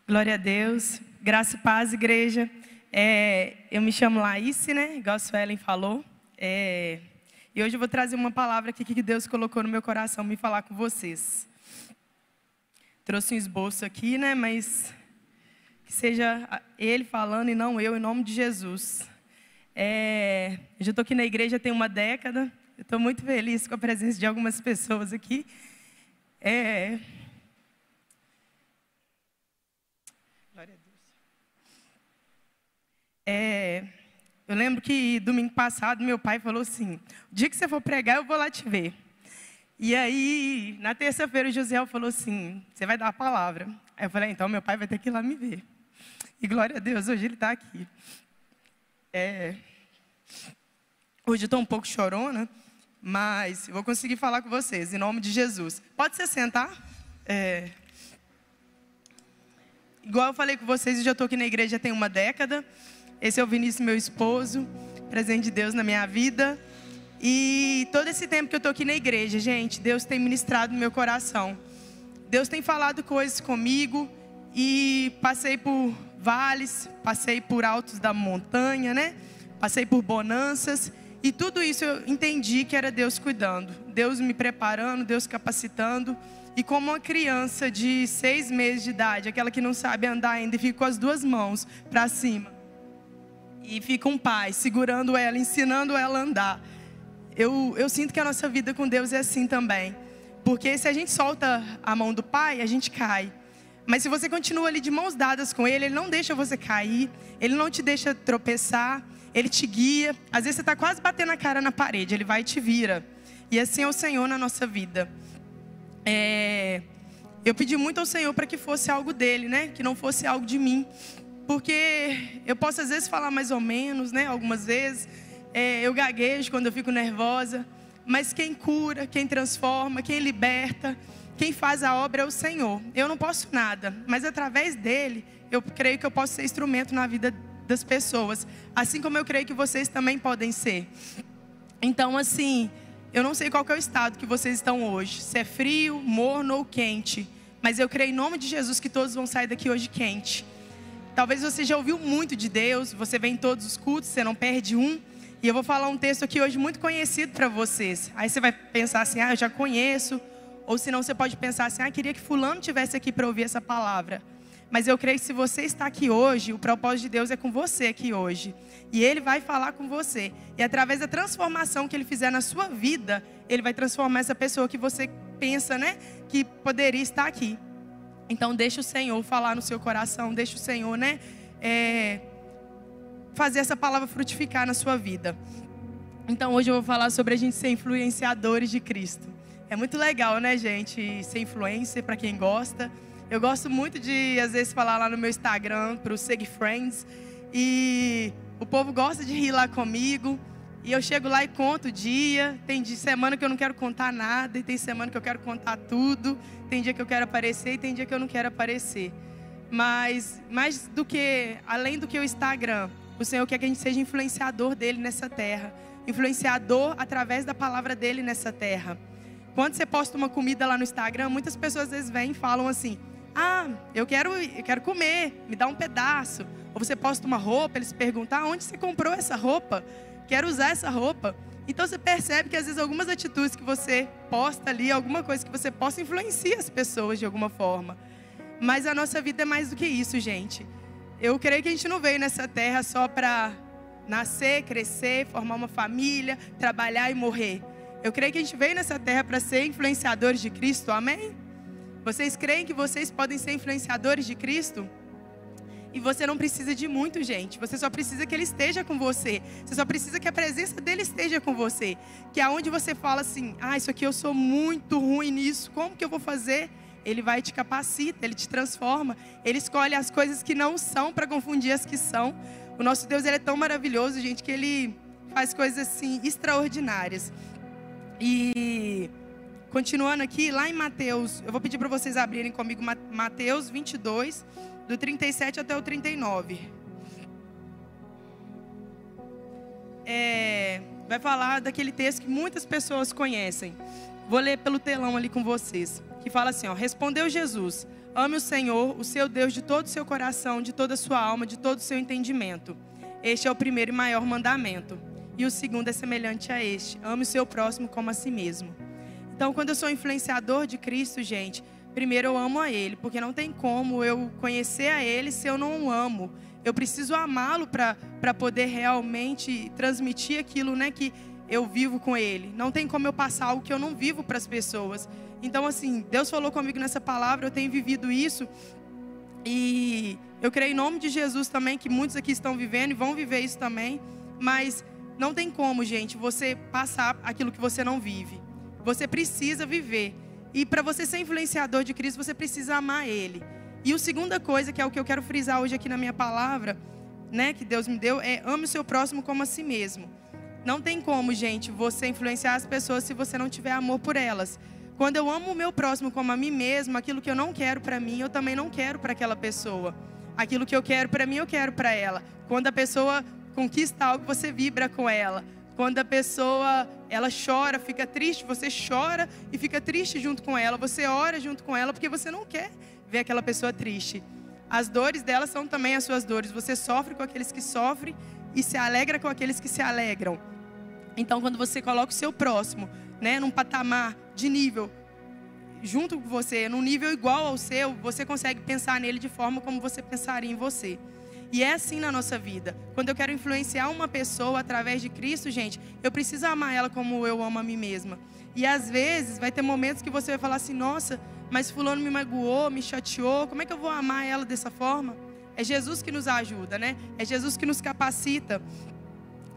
Glória a Deus. Graça e paz, igreja. Eu me chamo Laís, né? Igual a Suelen falou. E hoje eu vou trazer uma palavra aqui que Deus colocou no meu coração me falar com vocês. Trouxe um esboço aqui, né? Mas que seja Ele falando e não eu, em nome de Jesus. Eu já estou aqui na igreja tem uma década. Eu estou muito feliz com a presença de algumas pessoas aqui. Glória a Deus. Eu lembro que domingo passado meu pai falou assim: o dia que você for pregar, eu vou lá te ver. E aí, na terça-feira, o José falou assim: você vai dar a palavra. Aí eu falei: então meu pai vai ter que ir lá me ver. E glória a Deus, hoje ele está aqui. Hoje eu estou um pouco chorona, mas eu vou conseguir falar com vocês, em nome de Jesus. Pode se sentar? Igual eu falei com vocês, eu já estou aqui na igreja tem uma década. Esse é o Vinícius, meu esposo, presente de Deus na minha vida. E todo esse tempo que eu estou aqui na igreja, gente, Deus tem ministrado no meu coração. Deus tem falado coisas comigo e passei por vales, passei por altos da montanha, né? Passei por bonanças e tudo isso eu entendi que era Deus cuidando. Deus me preparando, Deus capacitando. E como uma criança de 6 meses de idade, aquela que não sabe andar ainda e fica com as duas mãos para cima. E fica um pai segurando ela, ensinando ela a andar. Eu sinto que a nossa vida com Deus é assim também. Porque se a gente solta a mão do pai, a gente cai. Mas se você continua ali de mãos dadas com Ele, Ele não deixa você cair. Ele não te deixa tropeçar. Ele te guia. Às vezes você está quase batendo a cara na parede, Ele vai e te vira. E assim é o Senhor na nossa vida. Eu pedi muito ao Senhor para que fosse algo dele, né? Que não fosse algo de mim. Porque eu posso às vezes falar mais ou menos, né? Algumas vezes eu gaguejo quando eu fico nervosa. Mas quem cura, quem transforma, quem liberta, quem faz a obra é o Senhor. Eu não posso nada, mas através dele eu creio que eu posso ser instrumento na vida das pessoas. Assim como eu creio que vocês também podem ser. Então assim, eu não sei qual que é o estado que vocês estão hoje. Se é frio, morno ou quente. Mas eu creio em nome de Jesus que todos vão sair daqui hoje quente. Talvez você já ouviu muito de Deus. Você vem em todos os cultos, você não perde um. E eu vou falar um texto aqui hoje muito conhecido para vocês. Aí você vai pensar assim: eu já conheço. Ou senão você pode pensar assim: queria que fulano estivesse aqui para ouvir essa palavra. Mas eu creio que se você está aqui hoje, o propósito de Deus é com você aqui hoje. E Ele vai falar com você. E através da transformação que Ele fizer na sua vida, Ele vai transformar essa pessoa que você pensa, né, que poderia estar aqui. Então deixa o Senhor falar no seu coração. Deixa o Senhor, né, fazer essa palavra frutificar na sua vida. Então hoje eu vou falar sobre a gente ser influenciadores de Cristo. É muito legal, né, gente, ser influencer para quem gosta. Eu gosto muito de, às vezes, falar lá no meu Instagram, para os Seg Friends. E o povo gosta de rir lá comigo. E eu chego lá e conto o dia. Tem de semana que eu não quero contar nada. E tem semana que eu quero contar tudo. Tem dia que eu quero aparecer e tem dia que eu não quero aparecer. Mas, mais do que, além do que o Instagram, o Senhor quer que a gente seja influenciador dele nessa terra. Influenciador através da palavra dele nessa terra. Quando você posta uma comida lá no Instagram, muitas pessoas às vezes vêm e falam assim: eu quero comer, me dá um pedaço. Ou você posta uma roupa, eles perguntam: onde você comprou essa roupa? Quero usar essa roupa. Então você percebe que às vezes algumas atitudes que você posta ali, alguma coisa que você posta, influencia as pessoas de alguma forma. Mas a nossa vida é mais do que isso, gente. Eu creio que a gente não veio nessa terra só para nascer, crescer, formar uma família, trabalhar e morrer. Eu creio que a gente veio nessa terra para ser influenciadores de Cristo, amém? Vocês creem que vocês podem ser influenciadores de Cristo? E você não precisa de muito, gente. Você só precisa que Ele esteja com você. Você só precisa que a presença dEle esteja com você. Que aonde você fala assim: isso aqui eu sou muito ruim nisso, como que eu vou fazer? Ele vai te capacita, Ele te transforma. Ele escolhe as coisas que não são para confundir as que são. O nosso Deus, Ele é tão maravilhoso, gente, que Ele faz coisas assim extraordinárias. E continuando aqui, lá em Mateus, eu vou pedir para vocês abrirem comigo Mateus 22, do 37 até o 39. Vai falar daquele texto que muitas pessoas conhecem. Vou ler pelo telão ali com vocês. Que fala assim, respondeu Jesus: ame o Senhor, o seu Deus, de todo o seu coração, de toda a sua alma, de todo o seu entendimento. Este é o primeiro e maior mandamento. E o segundo é semelhante a este: ame o seu próximo como a si mesmo. Então, quando eu sou influenciador de Cristo, gente, primeiro eu amo a Ele, porque não tem como eu conhecer a Ele se eu não o amo. Eu preciso amá-lo para poder realmente transmitir aquilo, né, que eu vivo com Ele. Não tem como eu passar algo que eu não vivo para as pessoas. Então, assim, Deus falou comigo nessa palavra, eu tenho vivido isso. E eu creio em nome de Jesus também, que muitos aqui estão vivendo e vão viver isso também. Mas não tem como, gente, você passar aquilo que você não vive. Você precisa viver. E para você ser influenciador de Cristo, você precisa amar Ele. E a segunda coisa, que é o que eu quero frisar hoje aqui na minha palavra, né, que Deus me deu, é ame o seu próximo como a si mesmo. Não tem como, gente, você influenciar as pessoas se você não tiver amor por elas. Quando eu amo o meu próximo como a mim mesmo, aquilo que eu não quero para mim, eu também não quero para aquela pessoa. Aquilo que eu quero para mim, eu quero para ela. Quando a pessoa conquista algo, você vibra com ela. Quando a pessoa, ela chora, fica triste, você chora e fica triste junto com ela. Você ora junto com ela porque você não quer ver aquela pessoa triste. As dores dela são também as suas dores. Você sofre com aqueles que sofrem e se alegra com aqueles que se alegram. Então, quando você coloca o seu próximo, né, num patamar de nível junto com você, num nível igual ao seu, você consegue pensar nele de forma como você pensaria em você. E é assim na nossa vida. Quando eu quero influenciar uma pessoa através de Cristo, gente, eu preciso amar ela como eu amo a mim mesma. E às vezes vai ter momentos que você vai falar assim: nossa, mas fulano me magoou, me chateou, como é que eu vou amar ela dessa forma? É Jesus que nos ajuda, né? É Jesus que nos capacita.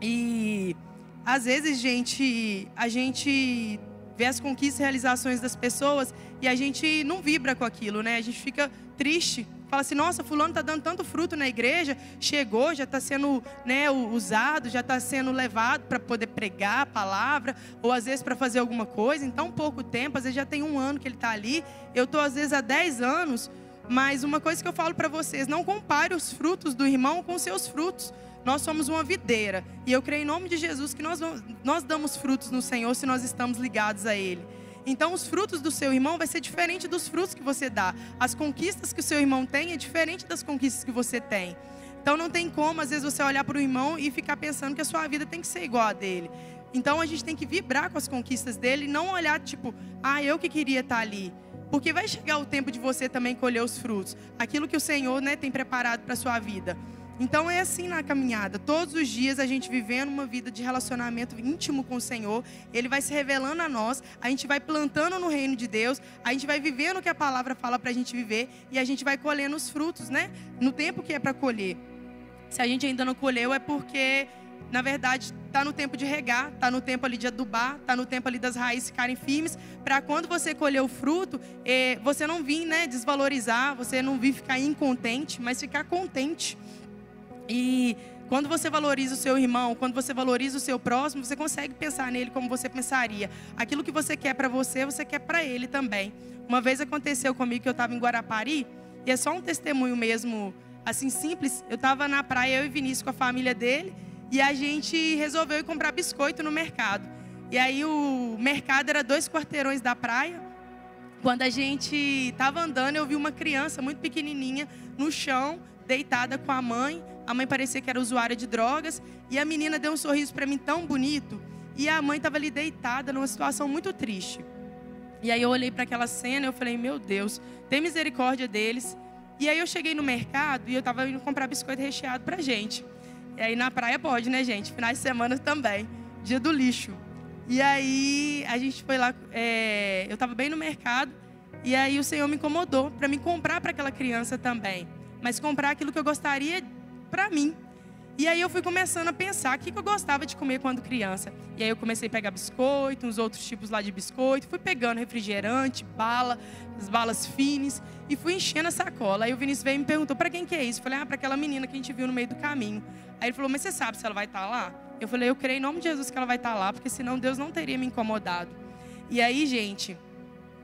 E às vezes, gente, a gente vê as conquistas e realizações das pessoas e a gente não vibra com aquilo, né? A gente fica triste. Fala assim: nossa, fulano está dando tanto fruto na igreja, chegou, já está sendo, né, usado, já está sendo levado para poder pregar a palavra, ou às vezes para fazer alguma coisa em tão pouco tempo. Às vezes já tem 1 ano que ele está ali, eu estou às vezes há 10 anos, mas uma coisa que eu falo para vocês: não compare os frutos do irmão com os seus frutos. Nós somos uma videira, e eu creio em nome de Jesus que nós damos frutos no Senhor se nós estamos ligados a Ele. Então, os frutos do seu irmão vai ser diferente dos frutos que você dá. As conquistas que o seu irmão tem é diferente das conquistas que você tem. Então, não tem como, às vezes, você olhar para o irmão e ficar pensando que a sua vida tem que ser igual a dele. Então, a gente tem que vibrar com as conquistas dele e não olhar, tipo, eu que queria estar ali. Porque vai chegar o tempo de você também colher os frutos. Aquilo que o Senhor, né, tem preparado para a sua vida. Então é assim na caminhada, todos os dias a gente vivendo uma vida de relacionamento íntimo com o Senhor. Ele vai se revelando a nós, a gente vai plantando no reino de Deus, a gente vai vivendo o que a palavra fala para a gente viver e a gente vai colhendo os frutos, né? No tempo que é para colher. Se a gente ainda não colheu é porque, na verdade, está no tempo de regar, está no tempo ali de adubar, está no tempo ali das raízes ficarem firmes, para quando você colher o fruto, você não vir, né, desvalorizar, você não vir ficar incontente, mas ficar contente. E quando você valoriza o seu irmão, quando você valoriza o seu próximo, você consegue pensar nele como você pensaria. Aquilo que você quer para você, você quer para ele também. Uma vez aconteceu comigo que eu estava em Guarapari, e é só um testemunho mesmo, assim, simples. Eu estava na praia, eu e Vinícius com a família dele, e a gente resolveu ir comprar biscoito no mercado. E aí o mercado era 2 quarteirões da praia. Quando a gente estava andando, eu vi uma criança muito pequenininha no chão, deitada com a mãe. A mãe parecia que era usuária de drogas. E a menina deu um sorriso para mim tão bonito. E a mãe estava ali deitada numa situação muito triste. E aí eu olhei para aquela cena e eu falei: meu Deus, tem misericórdia deles. E aí eu cheguei no mercado e eu estava indo comprar biscoito recheado pra gente. E aí na praia pode, né, gente? Finais de semana também. Dia do lixo. E aí a gente foi lá, eu estava bem no mercado. E aí o Senhor me incomodou para me comprar para aquela criança também. Mas comprar aquilo que eu gostaria para mim. E aí eu fui começando a pensar o que eu gostava de comer quando criança. E aí eu comecei a pegar biscoito, uns outros tipos lá de biscoito. Fui pegando refrigerante, bala, as balas finas. E fui enchendo a sacola. Aí o Vinícius veio e me perguntou: para quem que é isso? Eu falei: para aquela menina que a gente viu no meio do caminho. Aí ele falou: mas você sabe se ela vai estar lá? Eu falei: eu creio em nome de Jesus que ela vai estar lá, porque senão Deus não teria me incomodado. E aí, gente,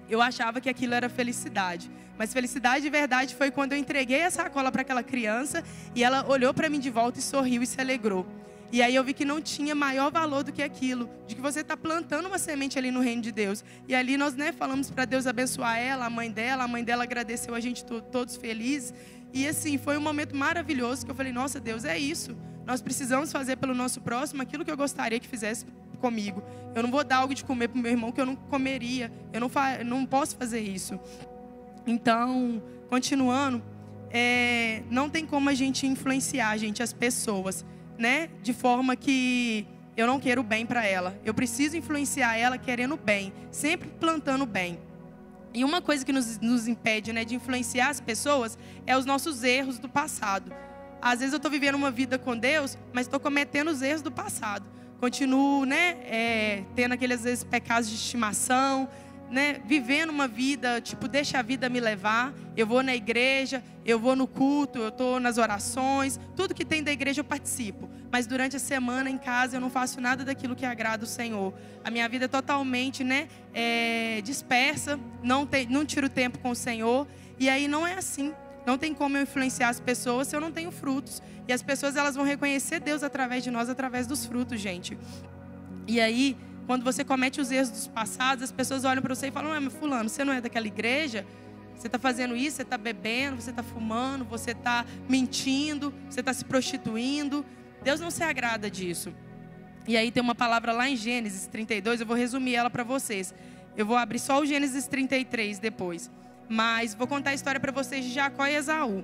eu achava que aquilo era felicidade. Mas felicidade de verdade foi quando eu entreguei a sacola para aquela criança e ela olhou para mim de volta e sorriu e se alegrou. E aí eu vi que não tinha maior valor do que aquilo, de que você está plantando uma semente ali no reino de Deus. E ali nós, né, falamos para Deus abençoar ela, a mãe dela agradeceu a gente todos felizes. E assim, foi um momento maravilhoso que eu falei, nossa Deus, é isso. Nós precisamos fazer pelo nosso próximo aquilo que eu gostaria que fizesse comigo. Eu não vou dar algo de comer para o meu irmão que eu não comeria. Eu não posso fazer isso. Então, continuando, não tem como a gente influenciar, gente, as pessoas, né? De forma que eu não quero o bem para ela. Eu preciso influenciar ela querendo o bem, sempre plantando o bem. E uma coisa que nos impede, né, de influenciar as pessoas é os nossos erros do passado. Às vezes eu estou vivendo uma vida com Deus, mas estou cometendo os erros do passado. Continuo, né, tendo aqueles, às vezes, pecados de estimação, né, vivendo uma vida, tipo, deixa a vida me levar. Eu vou na igreja, eu vou no culto, eu estou nas orações, tudo que tem da igreja eu participo. Mas durante a semana em casa eu não faço nada daquilo que agrada o Senhor. A minha vida é totalmente, né, dispersa, não tiro tempo com o Senhor. E aí não é assim. Não tem como eu influenciar as pessoas se eu não tenho frutos. E as pessoas, elas vão reconhecer Deus através de nós, através dos frutos, gente. E aí, quando você comete os erros dos passados, as pessoas olham para você e falam, mas fulano, você não é daquela igreja? Você está fazendo isso, você está bebendo, você está fumando, você está mentindo, você está se prostituindo. Deus não se agrada disso. E aí tem uma palavra lá em Gênesis 32, eu vou resumir ela para vocês. Eu vou abrir só o Gênesis 33 depois. Mas vou contar a história para vocês de Jacó e Esaú.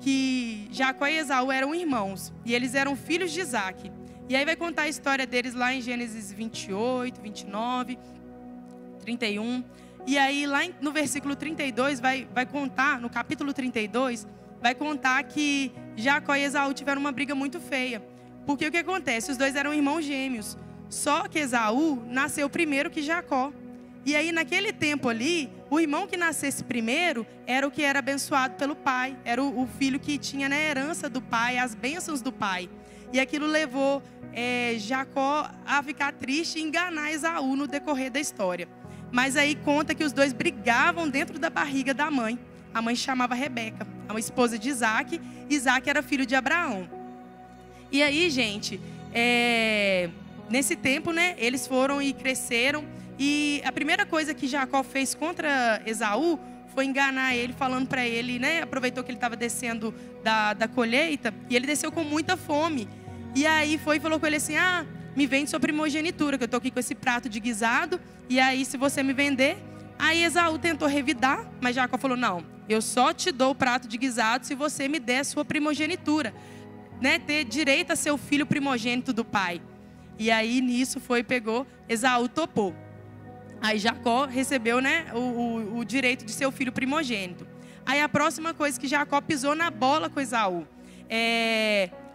Que Jacó e Esaú eram irmãos. E eles eram filhos de Isaac. E aí vai contar a história deles lá em Gênesis 28, 29, 31. E aí lá no versículo 32 vai contar, no capítulo 32, vai contar que Jacó e Esaú tiveram uma briga muito feia. Porque o que acontece? Os dois eram irmãos gêmeos. Só que Esaú nasceu primeiro que Jacó. E aí naquele tempo ali, o irmão que nascesse primeiro era o que era abençoado pelo pai. Era o filho que tinha na herança do pai, as bênçãos do pai. E aquilo levou Jacó a ficar triste e enganar Esaú no decorrer da história. Mas aí conta que os dois brigavam dentro da barriga da mãe. A mãe chamava Rebeca, a esposa de Isaac. Isaac era filho de Abraão. E aí, gente, nesse tempo, né, eles foram e cresceram. E a primeira coisa que Jacó fez contra Esaú foi enganar ele, falando para ele, né? Aproveitou que ele estava descendo da colheita e ele desceu com muita fome. E aí foi e falou com ele assim, me vende sua primogenitura, que eu estou aqui com esse prato de guisado. E aí se você me vender... Aí Esaú tentou revidar, mas Jacó falou, não, eu só te dou o prato de guisado se você me der a sua primogenitura. Né? Ter direito a ser o filho primogênito do pai. E aí nisso pegou, Esaú topou. Aí Jacó recebeu, né, o direito de ser o filho primogênito. Aí a próxima coisa que Jacó pisou na bola com Esaú.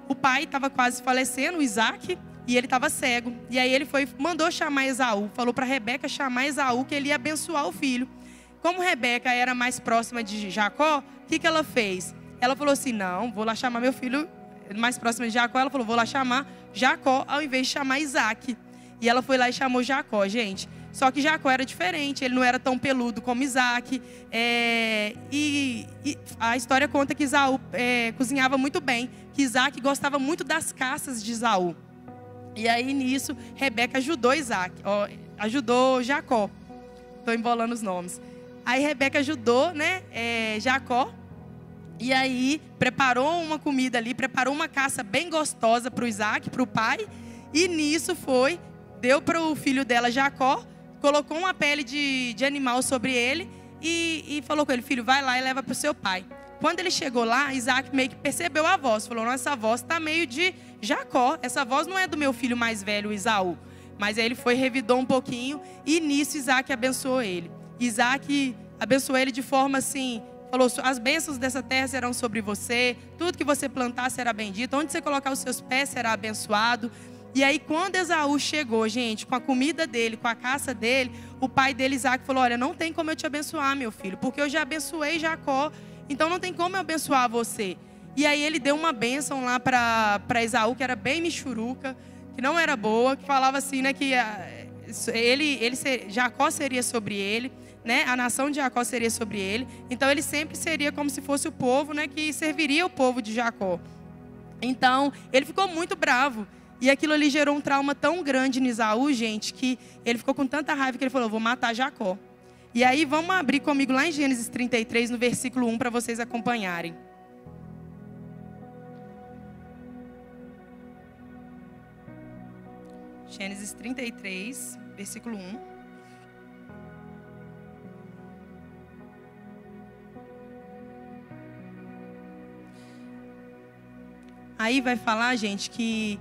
O pai estava quase falecendo, o Isaac, e ele estava cego. E aí ele mandou chamar Esaú, falou para Rebeca chamar Esaú, que ele ia abençoar o filho. Como Rebeca era mais próxima de Jacó, o que ela fez? Ela falou assim, não, vou lá chamar meu filho mais próximo de Jacó. Ela falou, vou lá chamar Jacó ao invés de chamar Isaac. E ela foi lá e chamou Jacó, gente. Só que Jacó era diferente, ele não era tão peludo como Isaac. E a história conta que Esaú cozinhava muito bem, que Isaac gostava muito das caças de Esaú. E aí nisso, Rebeca ajudou Jacó. Estou embolando os nomes. Aí Rebeca ajudou, né, Jacó. E aí preparou uma comida ali, preparou uma caça bem gostosa para o Isaac, para o pai. E nisso deu para o filho dela, Jacó, colocou uma pele de animal sobre ele e falou com ele, filho, vai lá e leva para o seu pai. Quando ele chegou lá, Isaac meio que percebeu a voz. Falou, nossa, essa voz está meio de Jacó. Essa voz não é do meu filho mais velho, Esaú. Mas aí ele revidou um pouquinho e nisso Isaac abençoou ele. Isaac abençoou ele de forma assim, falou, as bênçãos dessa terra serão sobre você. Tudo que você plantar será bendito. Onde você colocar os seus pés será abençoado. E aí quando Esaú chegou, gente, com a comida dele, com a caça dele, o pai dele, Isaac, falou, olha, não tem como eu te abençoar, meu filho, porque eu já abençoei Jacó, então não tem como eu abençoar você. E aí ele deu uma bênção lá para Esaú, que era bem michuruca, que não era boa, que falava assim, né, que Jacó seria sobre ele, né, a nação de Jacó seria sobre ele, então ele sempre seria como se fosse o povo, né, que serviria o povo de Jacó. Então ele ficou muito bravo. E aquilo ali gerou um trauma tão grande em Esaú, gente, que ele ficou com tanta raiva que ele falou, vou matar Jacó. E aí vamos abrir comigo lá em Gênesis 33, no versículo 1, para vocês acompanharem. Gênesis 33, versículo 1. Aí vai falar, gente, que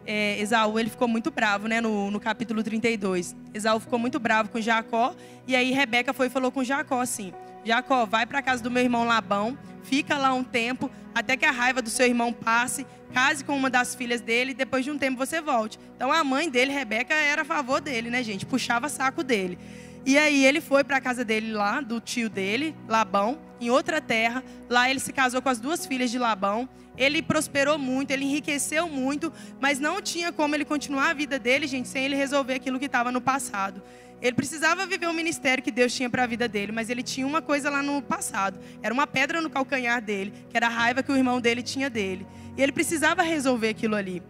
Esaú ele ficou muito bravo, né, no capítulo 32. Esaú ficou muito bravo com Jacó. E aí Rebeca foi e falou com Jacó assim, Jacó, vai para a casa do meu irmão Labão, fica lá um tempo, até que a raiva do seu irmão passe, case com uma das filhas dele, e depois de um tempo você volte. Então a mãe dele, Rebeca, era a favor dele, né, gente? Puxava saco dele. E aí ele foi para a casa dele lá, do tio dele, Labão, em outra terra. Lá ele se casou com as duas filhas de Labão. Ele prosperou muito, ele enriqueceu muito, mas não tinha como ele continuar a vida dele, gente, sem ele resolver aquilo que estava no passado. Ele precisava viver o ministério que Deus tinha para a vida dele, mas ele tinha uma coisa lá no passado. Era uma pedra no calcanhar dele, que era a raiva que o irmão dele tinha dele. E ele precisava resolver aquilo ali.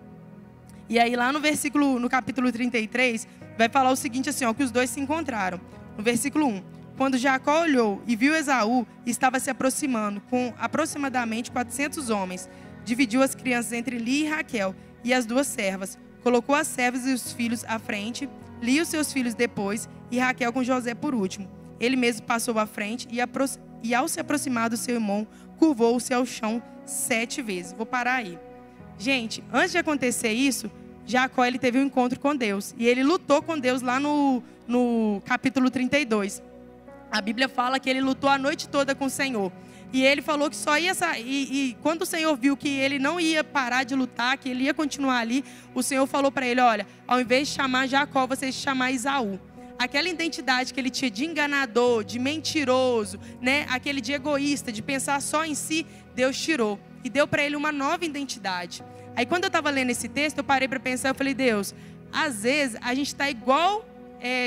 E aí lá no capítulo 33, vai falar o seguinte assim, ó, que os dois se encontraram. No versículo 1. Quando Jacó olhou e viu Esaú, estava se aproximando com aproximadamente 400 homens. Dividiu as crianças entre Lia e Raquel e as duas servas. Colocou as servas e os filhos à frente, Lia e os seus filhos depois e Raquel com José por último. Ele mesmo passou à frente e ao se aproximar do seu irmão, curvou-se ao chão 7 vezes. Vou parar aí. Gente, antes de acontecer isso, Jacó ele teve um encontro com Deus. E ele lutou com Deus lá no capítulo 32. A Bíblia fala que ele lutou a noite toda com o Senhor. E ele falou que só ia sair. E quando o Senhor viu que ele não ia parar de lutar, que ele ia continuar ali, o Senhor falou para ele, olha, ao invés de chamar Jacó, você se chamar Esaú. Aquela identidade que ele tinha de enganador, de mentiroso, né? Aquele de egoísta, de pensar só em si, Deus tirou. E deu para ele uma nova identidade. Aí quando eu estava lendo esse texto, eu parei para pensar, eu falei, Deus, às vezes a gente está igual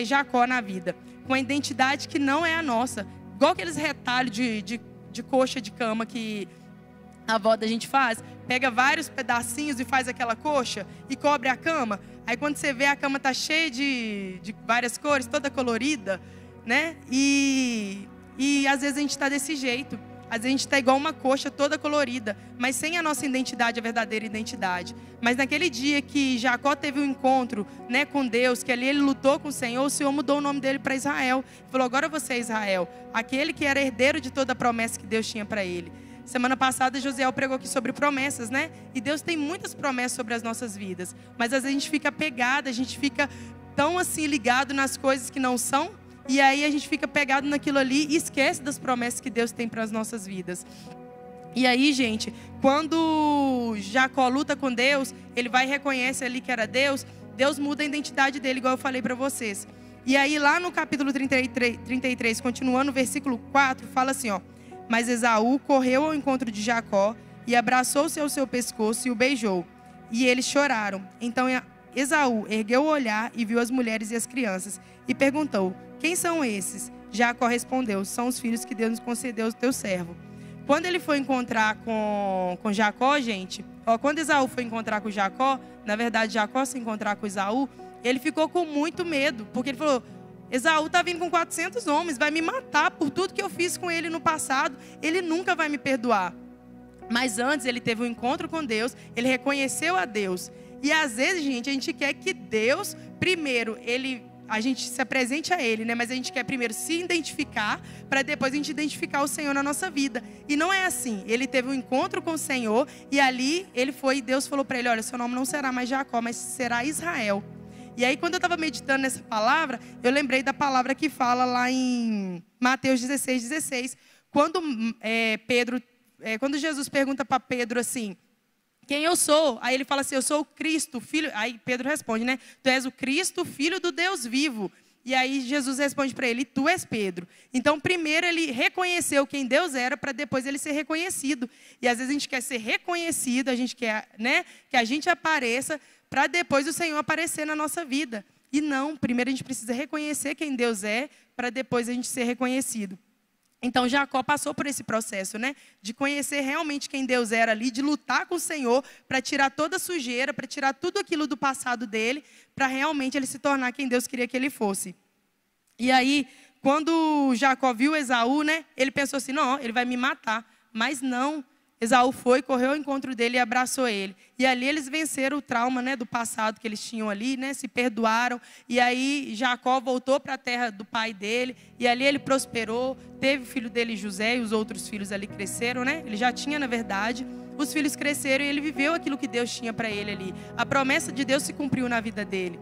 Jacó na vida, com a identidade que não é a nossa. Igual aqueles retalhos de coxa de cama que a avó da gente faz. Pega vários pedacinhos e faz aquela coxa e cobre a cama. Aí quando você vê, a cama tá cheia de várias cores, toda colorida, né? E às vezes a gente está desse jeito. Às vezes a gente está igual uma coxa toda colorida, mas sem a nossa identidade, a verdadeira identidade. Mas naquele dia que Jacó teve um encontro, né, com Deus, que ali ele lutou com o Senhor mudou o nome dele para Israel. Falou, agora você é Israel, aquele que era herdeiro de toda a promessa que Deus tinha para ele. Semana passada, Josiel pregou aqui sobre promessas, né? E Deus tem muitas promessas sobre as nossas vidas. Mas às vezes a gente fica apegado, a gente fica tão assim ligado nas coisas que não são. E aí a gente fica pegado naquilo ali e esquece das promessas que Deus tem para as nossas vidas. E aí, gente, quando Jacó luta com Deus, ele vai e reconhece ali que era Deus, Deus muda a identidade dele, igual eu falei para vocês. E aí lá no capítulo 33, continuando no versículo 4, fala assim, ó. Mas Esaú correu ao encontro de Jacó e abraçou-se ao seu pescoço e o beijou. E eles choraram. Então Esaú ergueu o olhar e viu as mulheres e as crianças e perguntou, quem são esses? Jacó respondeu, são os filhos que Deus nos concedeu ao teu servo. Quando ele foi encontrar com Jacó, gente, quando Esaú foi encontrar com Jacó, na verdade Jacó se encontrar com Esaú, ele ficou com muito medo, porque ele falou, Esaú está vindo com 400 homens, vai me matar por tudo que eu fiz com ele no passado, ele nunca vai me perdoar. Mas antes ele teve um encontro com Deus, ele reconheceu a Deus. E às vezes, gente, a gente quer que Deus, primeiro, a gente se apresente a Ele, né? Mas a gente quer primeiro se identificar, para depois a gente identificar o Senhor na nossa vida. E não é assim. Ele teve um encontro com o Senhor, e ali Deus falou para ele, olha, seu nome não será mais Jacó, mas será Israel. E aí, quando eu estava meditando nessa palavra, eu lembrei da palavra que fala lá em Mateus 16. Quando Jesus pergunta para Pedro assim, quem eu sou? Aí ele fala assim, eu sou o Cristo, filho... Aí Pedro responde, né? Tu és o Cristo, filho do Deus vivo. E aí Jesus responde para ele, tu és Pedro. Então, primeiro ele reconheceu quem Deus era, para depois ele ser reconhecido. E às vezes a gente quer ser reconhecido, a gente quer, né, que a gente apareça, para depois o Senhor aparecer na nossa vida. E não, primeiro a gente precisa reconhecer quem Deus é, para depois a gente ser reconhecido. Então Jacó passou por esse processo, né? De conhecer realmente quem Deus era ali, de lutar com o Senhor para tirar toda a sujeira, para tirar tudo aquilo do passado dele, para realmente ele se tornar quem Deus queria que ele fosse. E aí, quando Jacó viu Esaú, né? Ele pensou assim, não, ele vai me matar. Mas não, Esaú foi, correu ao encontro dele e abraçou ele. E ali eles venceram o trauma, né, do passado que eles tinham ali, né, se perdoaram. E aí Jacó voltou para a terra do pai dele. E ali ele prosperou, teve o filho dele José e os outros filhos ali cresceram, né? Ele já tinha, na verdade. Os filhos cresceram e ele viveu aquilo que Deus tinha para ele ali. A promessa de Deus se cumpriu na vida dele.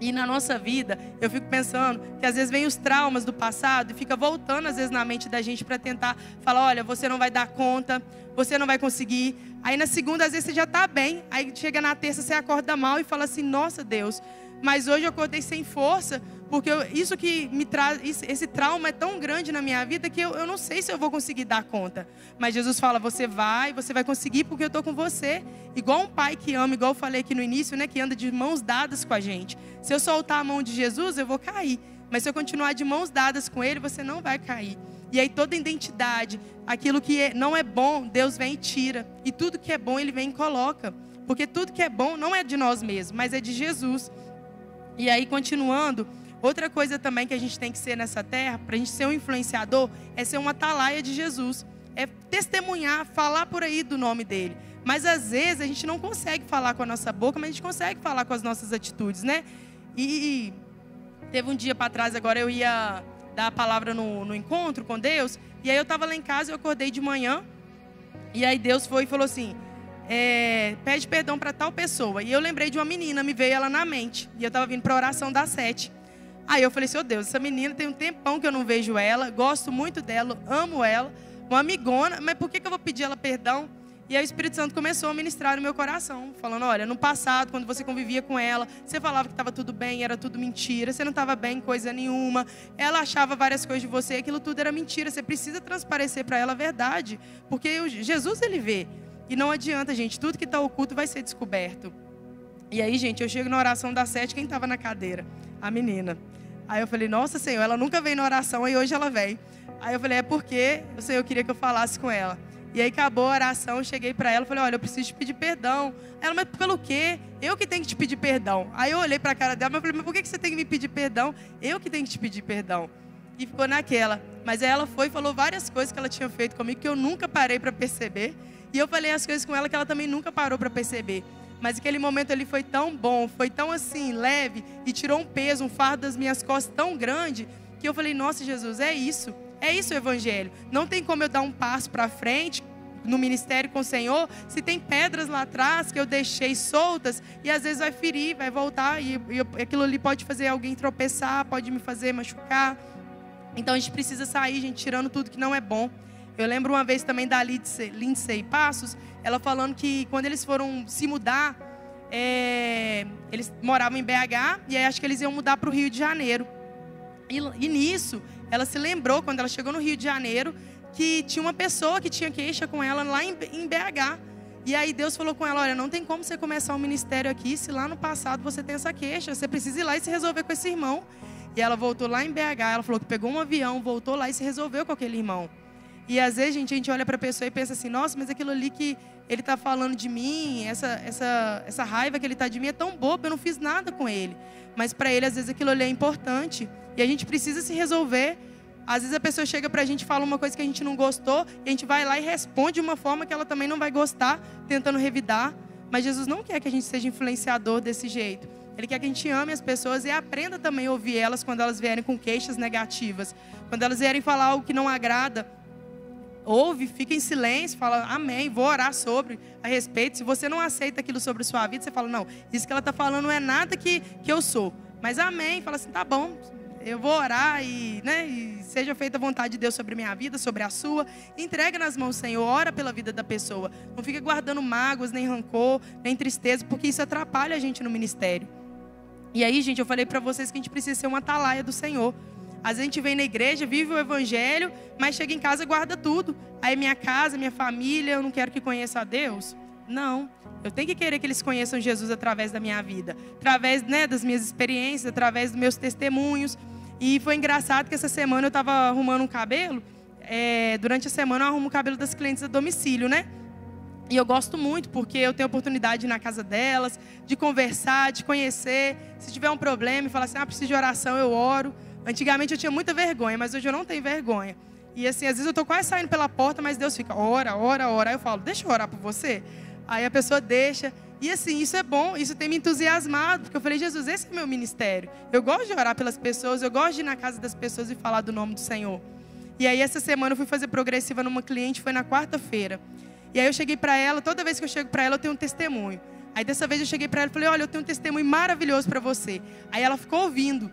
E na nossa vida, eu fico pensando que às vezes vem os traumas do passado e fica voltando às vezes na mente da gente para tentar falar, olha, você não vai dar conta, você não vai conseguir. Aí na segunda, às vezes você já está bem, aí chega na terça, você acorda mal e fala assim, nossa Deus, mas hoje eu acordei sem força, porque isso que me traz, esse trauma é tão grande na minha vida que eu não sei se eu vou conseguir dar conta. Mas Jesus fala, você vai conseguir porque eu estou com você. Igual um pai que ama, igual eu falei aqui no início, né, que anda de mãos dadas com a gente. Se eu soltar a mão de Jesus, eu vou cair. Mas se eu continuar de mãos dadas com Ele, você não vai cair. E aí toda identidade, aquilo que não é bom, Deus vem e tira. E tudo que é bom, Ele vem e coloca. Porque tudo que é bom não é de nós mesmos, mas é de Jesus. E aí, continuando, outra coisa também que a gente tem que ser nessa terra, para a gente ser um influenciador, é ser uma atalaia de Jesus. É testemunhar, falar por aí do nome dele. Mas às vezes a gente não consegue falar com a nossa boca, mas a gente consegue falar com as nossas atitudes, né? E teve um dia para trás, agora eu ia dar a palavra no encontro com Deus, e aí eu estava lá em casa, eu acordei de manhã, e aí Deus foi e falou assim, pede perdão para tal pessoa. E eu lembrei de uma menina, me veio ela na mente, e eu estava vindo para a oração das 7. Aí eu falei assim, Deus, essa menina tem um tempão que eu não vejo ela, gosto muito dela, amo ela, uma amigona, mas por que eu vou pedir ela perdão? E aí o Espírito Santo começou a ministrar no meu coração, falando, olha, no passado, quando você convivia com ela, você falava que estava tudo bem, era tudo mentira, você não estava bem em coisa nenhuma, ela achava várias coisas de você, aquilo tudo era mentira, você precisa transparecer para ela a verdade, porque Jesus, ele vê, e não adianta, gente, tudo que está oculto vai ser descoberto. E aí, gente, eu chego na oração das 7, quem estava na cadeira? A menina. Aí eu falei, nossa, Senhor, ela nunca veio na oração, aí hoje ela vem. Aí eu falei, é porque o Senhor queria que eu falasse com ela. E aí acabou a oração, eu cheguei para ela, falei, olha, eu preciso te pedir perdão. Ela, mas pelo quê? Eu que tenho que te pedir perdão. Aí eu olhei para a cara dela, mas falei, mas por que você tem que me pedir perdão? Eu que tenho que te pedir perdão. E ficou naquela. Mas aí ela foi e falou várias coisas que ela tinha feito comigo, que eu nunca parei para perceber. E eu falei as coisas com ela que ela também nunca parou para perceber. Mas aquele momento ali foi tão bom, foi tão assim, leve, e tirou um peso, um fardo das minhas costas tão grande, que eu falei, nossa Jesus, é isso o Evangelho. Não tem como eu dar um passo para frente no ministério com o Senhor, se tem pedras lá atrás que eu deixei soltas, e às vezes vai ferir, vai voltar, e aquilo ali pode fazer alguém tropeçar, pode me fazer machucar. Então a gente precisa sair, gente, tirando tudo que não é bom. Eu lembro uma vez também da Lindsay Passos, ela falando que quando eles foram se mudar, eles moravam em BH, e aí acho que eles iam mudar para o Rio de Janeiro. E nisso, ela se lembrou, quando ela chegou no Rio de Janeiro, que tinha uma pessoa que tinha queixa com ela lá em BH. E aí Deus falou com ela, olha, não tem como você começar um ministério aqui, se lá no passado você tem essa queixa, você precisa ir lá e se resolver com esse irmão. E ela voltou lá em BH, ela falou que pegou um avião, voltou lá e se resolveu com aquele irmão. E às vezes, gente, a gente olha para a pessoa e pensa assim, nossa, mas aquilo ali que ele está falando de mim, essa raiva que ele está de mim é tão boba, eu não fiz nada com ele. Mas para ele, às vezes, aquilo ali é importante. E a gente precisa se resolver. Às vezes a pessoa chega para a gente e fala uma coisa que a gente não gostou, e a gente vai lá e responde de uma forma que ela também não vai gostar, tentando revidar. Mas Jesus não quer que a gente seja influenciador desse jeito. Ele quer que a gente ame as pessoas e aprenda também a ouvir elas quando elas vierem com queixas negativas. Quando elas vierem falar algo que não agrada, ouve, fica em silêncio, fala amém, vou orar a respeito. Se você não aceita aquilo sobre a sua vida, você fala, não, isso que ela está falando não é nada que eu sou. Mas amém, fala assim, tá bom, eu vou orar e seja feita a vontade de Deus sobre a minha vida, sobre a sua. Entrega nas mãos do Senhor, ora pela vida da pessoa. Não fica guardando mágoas, nem rancor, nem tristeza, porque isso atrapalha a gente no ministério. E aí, gente, eu falei para vocês que a gente precisa ser uma atalaia do Senhor. Às vezes a gente vem na igreja, vive o Evangelho, mas chega em casa e guarda tudo. Aí minha casa, minha família, eu não quero que conheça a Deus. Não, eu tenho que querer que eles conheçam Jesus através da minha vida. Através das minhas experiências, através dos meus testemunhos. E foi engraçado que essa semana eu estava arrumando um cabelo. durante a semana eu arrumo o cabelo das clientes a domicílio, né? E eu gosto muito, porque eu tenho a oportunidade de ir na casa delas, de conversar, de conhecer. Se tiver um problema e falar assim, preciso de oração, eu oro. Antigamente eu tinha muita vergonha, mas hoje eu não tenho vergonha. E assim, às vezes eu estou quase saindo pela porta, mas Deus fica, ora, ora, ora. Aí eu falo, deixa eu orar por você. Aí a pessoa deixa. E assim, isso é bom, isso tem me entusiasmado. Porque eu falei, Jesus, esse é o meu ministério. Eu gosto de orar pelas pessoas, eu gosto de ir na casa das pessoas e falar do nome do Senhor. E aí essa semana eu fui fazer progressiva numa cliente, foi na quarta-feira. E aí eu cheguei para ela, toda vez que eu chego para ela eu tenho um testemunho. Aí dessa vez eu cheguei para ela e falei, olha, eu tenho um testemunho maravilhoso para você. Aí ela ficou ouvindo.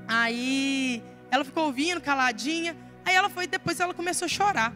Aí ela ficou ouvindo, caladinha. Aí ela foi, depois ela começou a chorar.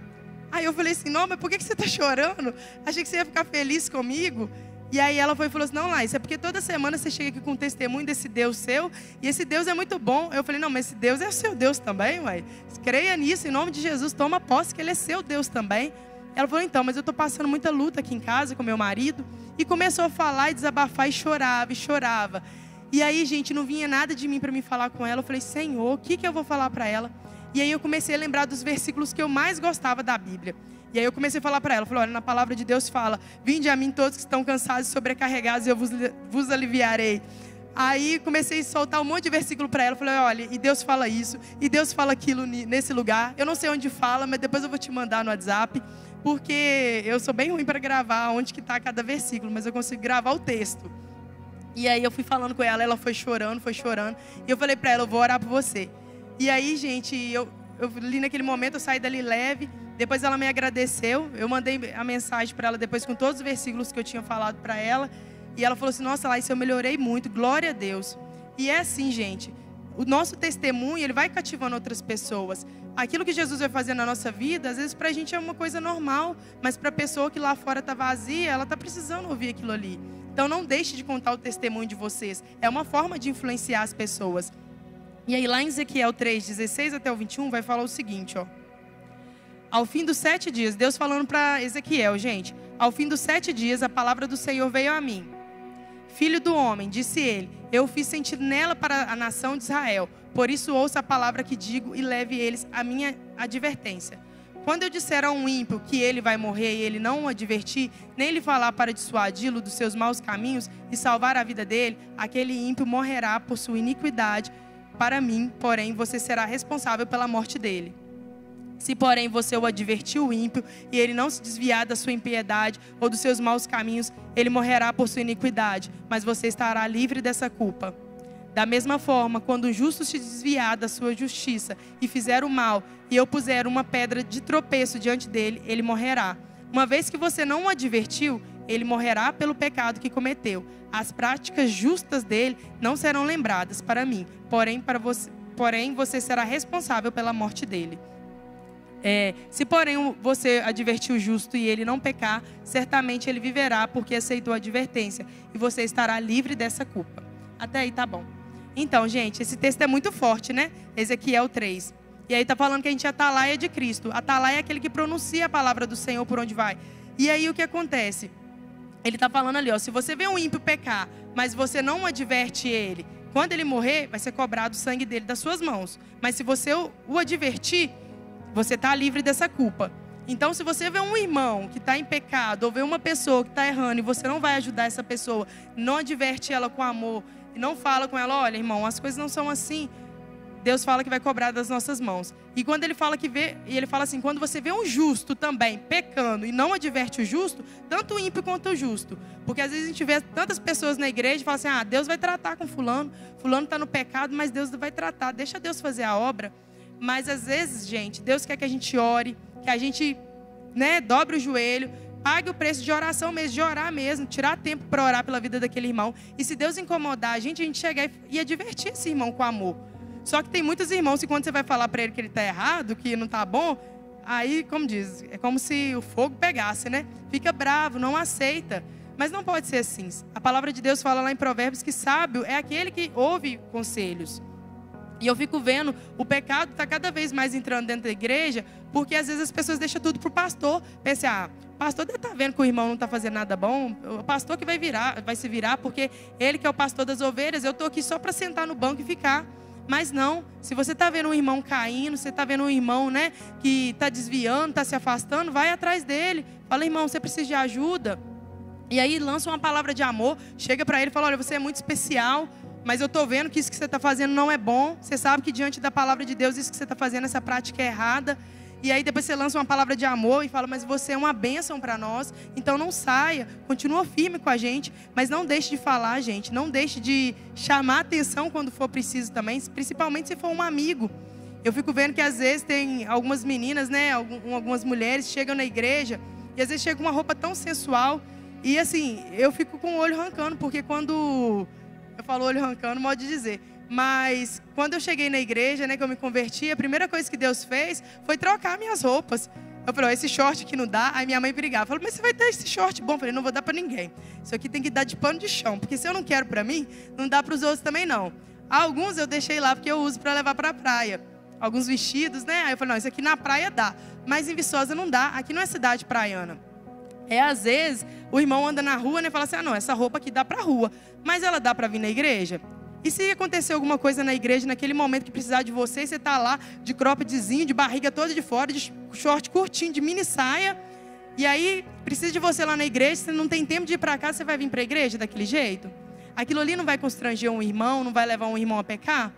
Aí eu falei assim, não, mas por que você está chorando? Achei que você ia ficar feliz comigo. E aí ela foi e falou assim, não, Laís, é porque toda semana você chega aqui com um testemunho desse Deus seu. E esse Deus é muito bom. Eu falei, não, mas esse Deus é o seu Deus também, uai. Creia nisso, em nome de Jesus, toma posse que Ele é seu Deus também. Ela falou, então, mas eu estou passando muita luta aqui em casa com meu marido. E começou a falar e desabafar e chorava, e chorava. E aí, gente, não vinha nada de mim para me falar com ela. Eu falei, Senhor, o que eu vou falar para ela? E aí eu comecei a lembrar dos versículos que eu mais gostava da Bíblia. E aí eu comecei a falar para ela, falei, olha, na palavra de Deus fala, vinde a mim todos que estão cansados e sobrecarregados e eu vos aliviarei. Aí comecei a soltar um monte de versículo para ela, falei, olha, e Deus fala isso, e Deus fala aquilo nesse lugar. Eu não sei onde fala, mas depois eu vou te mandar no WhatsApp, porque eu sou bem ruim para gravar onde que está cada versículo, mas eu consigo gravar o texto. E aí eu fui falando com ela, ela foi chorando, e eu falei para ela, eu vou orar por você. E aí, gente, eu li naquele momento, eu saí dali leve. Depois ela me agradeceu. Eu mandei a mensagem para ela depois com todos os versículos que eu tinha falado para ela. E ela falou assim, nossa, Laís, eu melhorei muito, glória a Deus. E é assim, gente, o nosso testemunho, ele vai cativando outras pessoas. Aquilo que Jesus vai fazer na nossa vida, às vezes para a gente é uma coisa normal. Mas para a pessoa que lá fora está vazia, ela está precisando ouvir aquilo ali. Então não deixe de contar o testemunho de vocês. É uma forma de influenciar as pessoas. E aí lá em Ezequiel 3, 16 até o 21, vai falar o seguinte, ó. Ao fim dos 7 dias, Deus falando para Ezequiel, gente. Ao fim dos 7 dias, a palavra do Senhor veio a mim. Filho do homem, disse ele, eu fiz sentir nela para a nação de Israel. Por isso ouça a palavra que digo e leve eles a minha advertência. Quando eu disser a um ímpio que ele vai morrer e ele não o advertir, nem lhe falar para dissuadi-lo dos seus maus caminhos e salvar a vida dele, aquele ímpio morrerá por sua iniquidade. Para mim, porém, você será responsável pela morte dele. Se, porém, você o advertir o ímpio e ele não se desviar da sua impiedade ou dos seus maus caminhos, ele morrerá por sua iniquidade, mas você estará livre dessa culpa. Da mesma forma, quando o justo se desviar da sua justiça e fizer o mal, e eu puser uma pedra de tropeço diante dele, ele morrerá. Uma vez que você não o advertiu, ele morrerá pelo pecado que cometeu. As práticas justas dele não serão lembradas para mim, porém você será responsável pela morte dele. Se porém você advertir o justo e ele não pecar, certamente ele viverá porque aceitou a advertência e você estará livre dessa culpa. Até aí tá bom. Então, gente, esse texto é muito forte, né? Ezequiel 3. E aí tá falando que a gente é atalaia de Cristo. Atalaia é aquele que pronuncia a palavra do Senhor por onde vai. E aí o que acontece? Ele está falando ali, ó, se você vê um ímpio pecar, mas você não adverte ele, quando ele morrer, vai ser cobrado o sangue dele das suas mãos. Mas se você o advertir, você está livre dessa culpa. Então, se você vê um irmão que está em pecado, ou vê uma pessoa que está errando, e você não vai ajudar essa pessoa, não adverte ela com amor, e não fala com ela, olha, irmão, as coisas não são assim. Deus fala que vai cobrar das nossas mãos. E quando ele fala e ele fala assim, quando você vê um justo também pecando e não adverte o justo, tanto o ímpio quanto o justo. Porque às vezes a gente vê tantas pessoas na igreja e fala assim, Deus vai tratar com fulano está no pecado, mas Deus vai tratar, deixa Deus fazer a obra. Mas às vezes, gente, Deus quer que a gente ore, que a gente, dobre o joelho, pague o preço de oração mesmo, de orar mesmo, tirar tempo para orar pela vida daquele irmão. E se Deus incomodar a gente chegar e advertir esse irmão com amor. Só que tem muitos irmãos que quando você vai falar para ele que ele está errado, que não está bom, aí, como diz, é como se o fogo pegasse, né? Fica bravo, não aceita. Mas não pode ser assim. A palavra de Deus fala lá em Provérbios que sábio é aquele que ouve conselhos. E eu fico vendo, o pecado está cada vez mais entrando dentro da igreja, porque às vezes as pessoas deixam tudo para o pastor. Pensa, o pastor deve estar vendo que o irmão não está fazendo nada bom, o pastor que vai se virar, porque ele que é o pastor das ovelhas, eu estou aqui só para sentar no banco e ficar. Mas não, se você está vendo um irmão caindo, você está vendo um irmão, né, que está desviando, está se afastando, vai atrás dele. Fala, irmão, você precisa de ajuda. E aí lança uma palavra de amor, chega para ele e fala, olha, você é muito especial, mas eu estou vendo que isso que você está fazendo não é bom. Você sabe que diante da palavra de Deus, isso que você está fazendo, essa prática é errada. E aí depois você lança uma palavra de amor e fala, mas você é uma bênção para nós, então não saia, continua firme com a gente, mas não deixe de falar, gente, não deixe de chamar atenção quando for preciso também, principalmente se for um amigo. Eu fico vendo que às vezes tem algumas meninas, né, algumas mulheres chegam na igreja e às vezes chega com uma roupa tão sensual e assim, eu fico com o olho arrancando, porque quando eu falo olho arrancando, modo de dizer. Mas quando eu cheguei na igreja, né, que eu me converti, a primeira coisa que Deus fez foi trocar minhas roupas. Eu falei, esse short aqui não dá. Aí minha mãe brigava. Falou, mas você vai ter esse short bom? Eu falei, não vou dar para ninguém. Isso aqui tem que dar de pano de chão. Porque se eu não quero para mim, não dá para os outros também não. Alguns eu deixei lá porque eu uso para levar para a praia. Alguns vestidos, né? Aí eu falei, não, isso aqui na praia dá. Mas em Viçosa não dá. Aqui não é cidade praiana. Às vezes, o irmão anda na rua, né, e fala assim, não, essa roupa aqui dá para a rua. Mas ela dá para vir na igreja? E se acontecer alguma coisa na igreja, naquele momento que precisar de você, você está lá de croppedzinho, de barriga toda de fora, de short curtinho, de mini saia, e aí precisa de você lá na igreja, você não tem tempo de ir para casa, você vai vir para a igreja daquele jeito? Aquilo ali não vai constranger um irmão, não vai levar um irmão a pecar?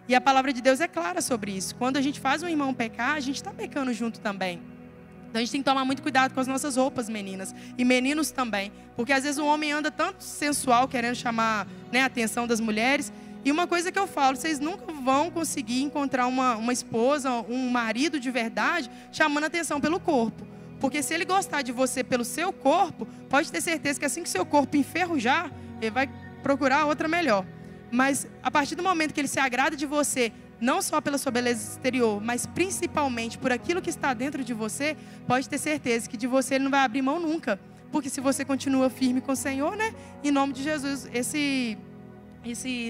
E a palavra de Deus é clara sobre isso. Quando a gente faz um irmão pecar, a gente está pecando junto também. Então a gente tem que tomar muito cuidado com as nossas roupas, meninas. E meninos também. Porque às vezes o homem anda tanto sensual, querendo chamar, né, a atenção das mulheres. E uma coisa que eu falo, vocês nunca vão conseguir encontrar uma esposa, um marido de verdade, chamando atenção pelo corpo. Porque se ele gostar de você pelo seu corpo, pode ter certeza que assim que seu corpo enferrujar, ele vai procurar outra melhor. Mas a partir do momento que ele se agrada de você, não só pela sua beleza exterior, mas principalmente por aquilo que está dentro de você, pode ter certeza que de você ele não vai abrir mão nunca. Porque se você continua firme com o Senhor, né? Em nome de Jesus, esse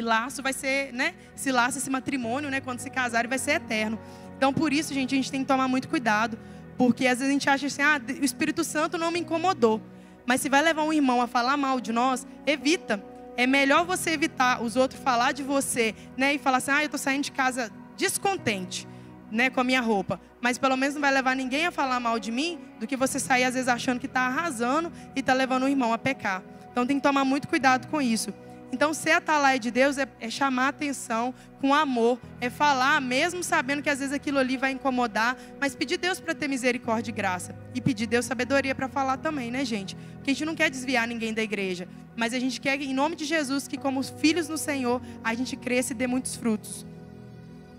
laço vai ser, né? Esse laço, esse matrimônio, né? Quando se casarem, vai ser eterno. Então, por isso, gente, a gente tem que tomar muito cuidado. Porque às vezes a gente acha assim, o Espírito Santo não me incomodou. Mas se vai levar um irmão a falar mal de nós, evita. É melhor você evitar os outros falar de você, né? E falar assim, eu estou saindo de casa descontente, né? Com a minha roupa. Mas pelo menos não vai levar ninguém a falar mal de mim, do que você sair às vezes achando que está arrasando e está levando o irmão a pecar. Então tem que tomar muito cuidado com isso. Então ser atalaia de Deus é chamar a atenção com amor, é falar mesmo sabendo que às vezes aquilo ali vai incomodar, mas pedir Deus para ter misericórdia e graça. E pedir Deus sabedoria para falar também, né, gente? Porque a gente não quer desviar ninguém da igreja, mas a gente quer, em nome de Jesus, que como filhos no Senhor, a gente cresça e dê muitos frutos.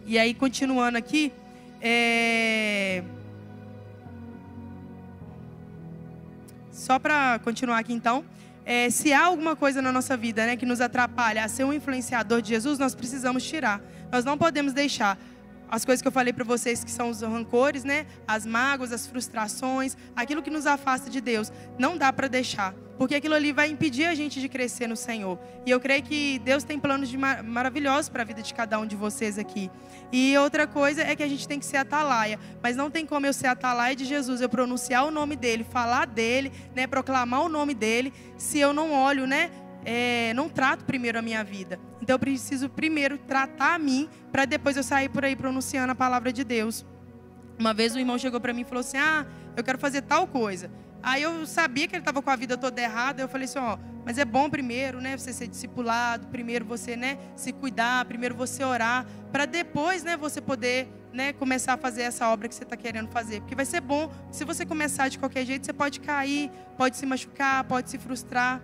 E aí, continuando aqui, só para continuar aqui então, se há alguma coisa na nossa vida, né, que nos atrapalha a ser um influenciador de Jesus, nós precisamos tirar. Nós não podemos deixar as coisas que eu falei para vocês, que são os rancores, né, as mágoas, as frustrações, aquilo que nos afasta de Deus. Não dá para deixar, porque aquilo ali vai impedir a gente de crescer no Senhor. E eu creio que Deus tem planos maravilhosos para a vida de cada um de vocês aqui. E outra coisa é que a gente tem que ser atalaia. Mas não tem como eu ser atalaia de Jesus, eu pronunciar o nome dele, falar dele, né, proclamar o nome dele, se eu não olho, né, não trato primeiro a minha vida. Então eu preciso primeiro tratar a mim, para depois eu sair por aí pronunciando a palavra de Deus. Uma vez um irmão chegou para mim e falou assim, eu quero fazer tal coisa. Aí eu sabia que ele estava com a vida toda errada. Eu falei assim, mas é bom primeiro, né, você ser discipulado, primeiro você, né, se cuidar, primeiro você orar, para depois, né, você poder, né, começar a fazer essa obra que você está querendo fazer. Porque vai ser bom, se você começar de qualquer jeito, você pode cair, pode se machucar, pode se frustrar.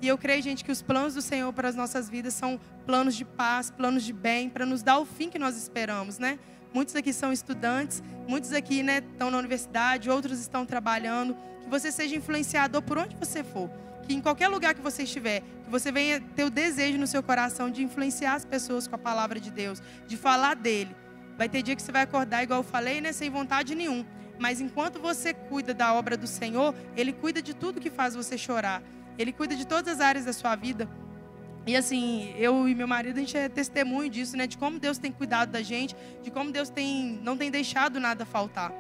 E eu creio, gente, que os planos do Senhor para as nossas vidas são planos de paz, planos de bem, para nos dar o fim que nós esperamos, né? Muitos aqui são estudantes, muitos aqui, né, estão na universidade, outros estão trabalhando. Que você seja influenciador por onde você for. Que em qualquer lugar que você estiver, que você venha ter o desejo no seu coração de influenciar as pessoas com a palavra de Deus, de falar dele. Vai ter dia que você vai acordar, igual eu falei, né, sem vontade nenhuma. Mas enquanto você cuida da obra do Senhor, Ele cuida de tudo que faz você chorar. Ele cuida de todas as áreas da sua vida. E assim, eu e meu marido, a gente é testemunho disso, né? De como Deus tem cuidado da gente, de como Deus não tem deixado nada faltar.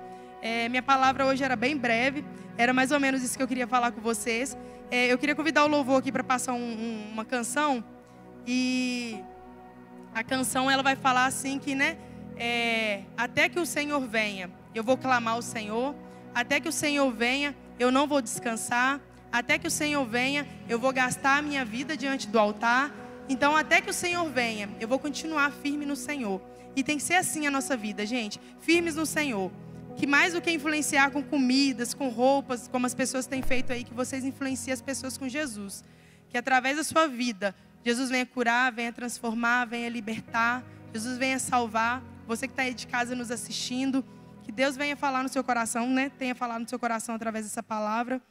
Minha palavra hoje era bem breve, era mais ou menos isso que eu queria falar com vocês. Eu queria convidar o louvor aqui para passar uma canção. E a canção ela vai falar assim que, né? Até que o Senhor venha, eu vou clamar ao Senhor. Até que o Senhor venha, eu não vou descansar. Até que o Senhor venha, eu vou gastar a minha vida diante do altar. Então, até que o Senhor venha, eu vou continuar firme no Senhor. E tem que ser assim a nossa vida, gente. Firmes no Senhor. Que mais do que influenciar com comidas, com roupas, como as pessoas têm feito aí, que vocês influenciem as pessoas com Jesus. Que através da sua vida, Jesus venha curar, venha transformar, venha libertar. Jesus venha salvar. Você que está aí de casa nos assistindo, que Deus venha falar no seu coração, né? Tenha falado no seu coração através dessa palavra.